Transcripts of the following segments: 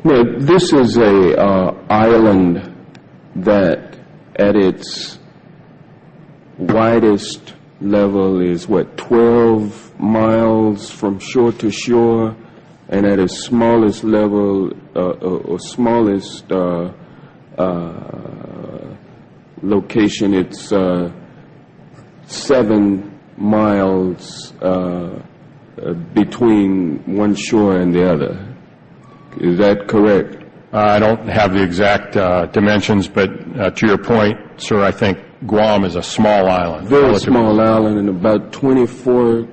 No, this is a island that at its widest level is, what, 12 miles from shore to shore, and at its smallest level, or smallest location, it's 7 miles between one shore and the other. Is that correct? I don't have the exact dimensions, but to your point, sir, I think Guam is a small island. Very small island, and about 24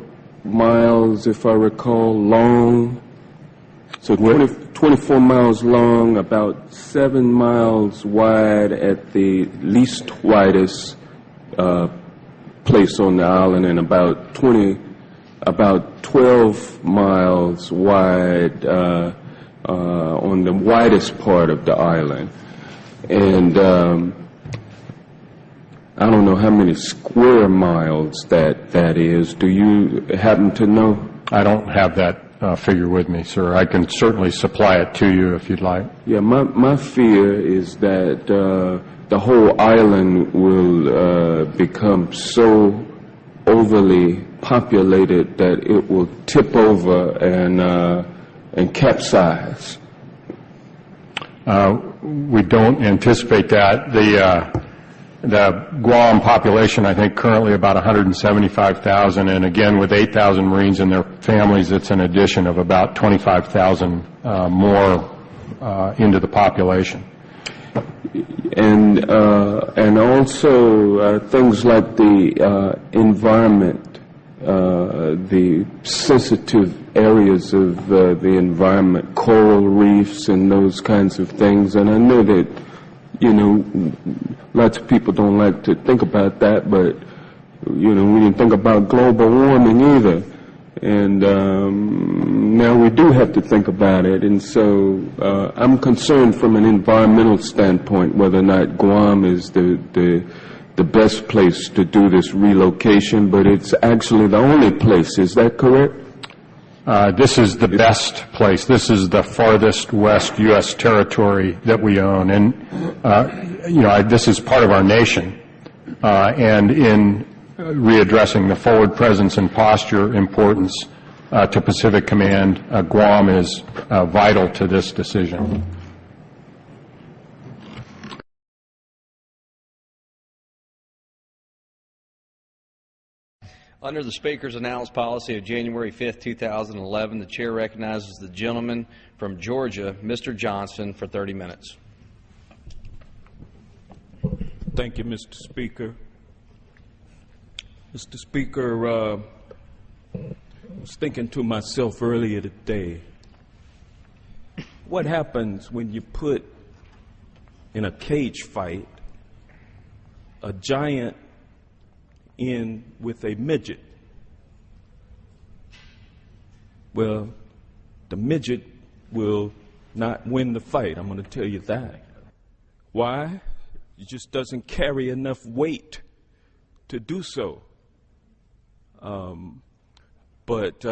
miles, if I recall, long. So 24 miles long, about 7 miles wide at the least widest place on the island, and about 12 miles wide on the widest part of the island. And I don't know how many square miles that is. Do you happen to know? I don't have that figure with me, sir. I can certainly supply it to you if you'd like. Yeah, my fear is that the whole island will become so overly populated that it will tip over and capsize. We don't anticipate that. The Guam population, I think, currently about 175,000, and again, with 8,000 Marines and their families, it's an addition of about 25,000 more into the population. And also things like the environment, the sensitive areas of the environment, coral reefs and those kinds of things. And I know that, you know, lots of people don't like to think about that, but, you know, we didn't think about global warming either. And now we do have to think about it. And so I'm concerned from an environmental standpoint whether or not Guam is the best place to do this relocation, but it's actually the only place. Is that correct? This is the best place. This is the farthest west U.S. territory that we own. And, you know, this is part of our nation. And in readdressing the forward presence and posture importance to Pacific Command, Guam is vital to this decision. Under the Speaker's announced policy of January 5th, 2011, the Chair recognizes the gentleman from Georgia, Mr. Johnston, for 30 minutes. Thank you, Mr. Speaker. Mr. Speaker, I was thinking to myself earlier today, what happens when you put in a cage fight a giant in with a midget? Well, the midget will not win the fight. I'm going to tell you that. Why? It just doesn't carry enough weight to do so. But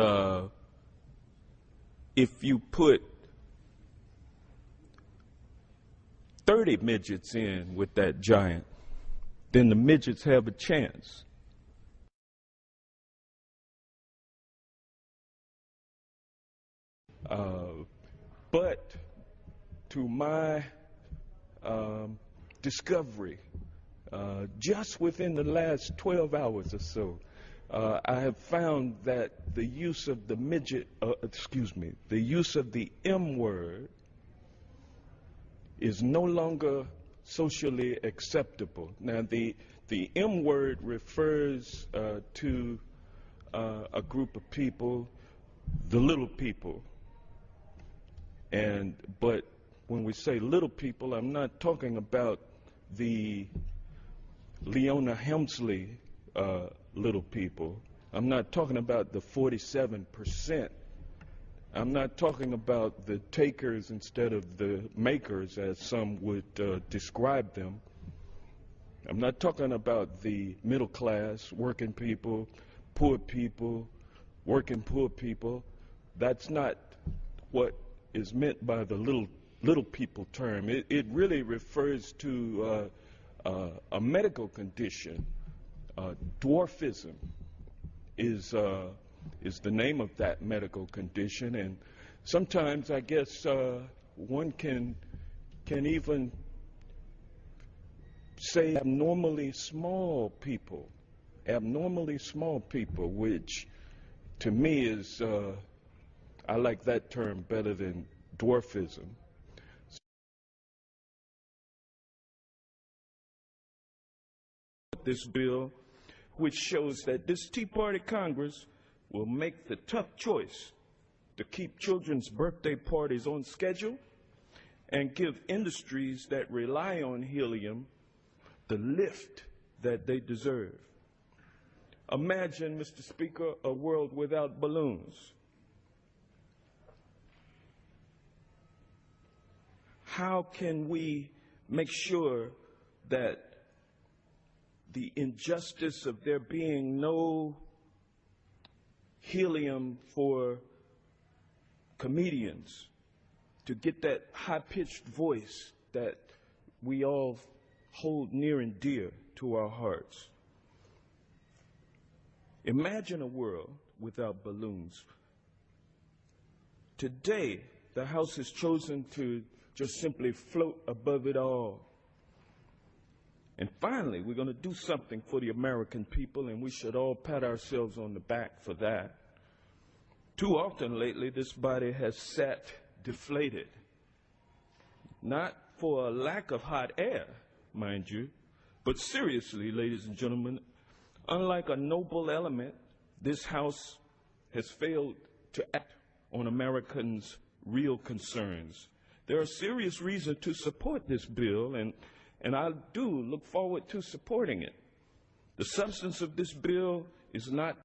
if you put 30 midgets in with that giant, then the midgets have a chance. But to my discovery, just within the last 12 hours or so, I have found that the use of the the use of the M word is no longer socially acceptable. Now, the M word refers to a group of people, the little people. But when we say little people, I'm not talking about the Leona Helmsley little people. I'm not talking about the 47%. I'm not talking about the takers instead of the makers, as some would describe them. I'm not talking about the middle class, working people, working poor people. That's not what is meant by the little little people term. It really refers to a medical condition. Dwarfism is the name of that medical condition, and sometimes I guess one can even say abnormally small people, which to me is, I like that term better than dwarfism. This bill, which shows that this Tea Party Congress will make the tough choice to keep children's birthday parties on schedule and give industries that rely on helium the lift that they deserve. Imagine, Mr. Speaker, a world without balloons. How can we make sure that the injustice of there being no helium for comedians to get that high-pitched voice that we all hold near and dear to our hearts? Imagine a world without balloons. Today, the House has chosen to just simply float above it all. And finally, we're going to do something for the American people, and we should all pat ourselves on the back for that. Too often lately, this body has sat deflated. Not for a lack of hot air, mind you, but seriously, ladies and gentlemen, unlike a noble element, this House has failed to act on Americans' real concerns. There are serious reasons to support this bill, and I do look forward to supporting it. The substance of this bill is not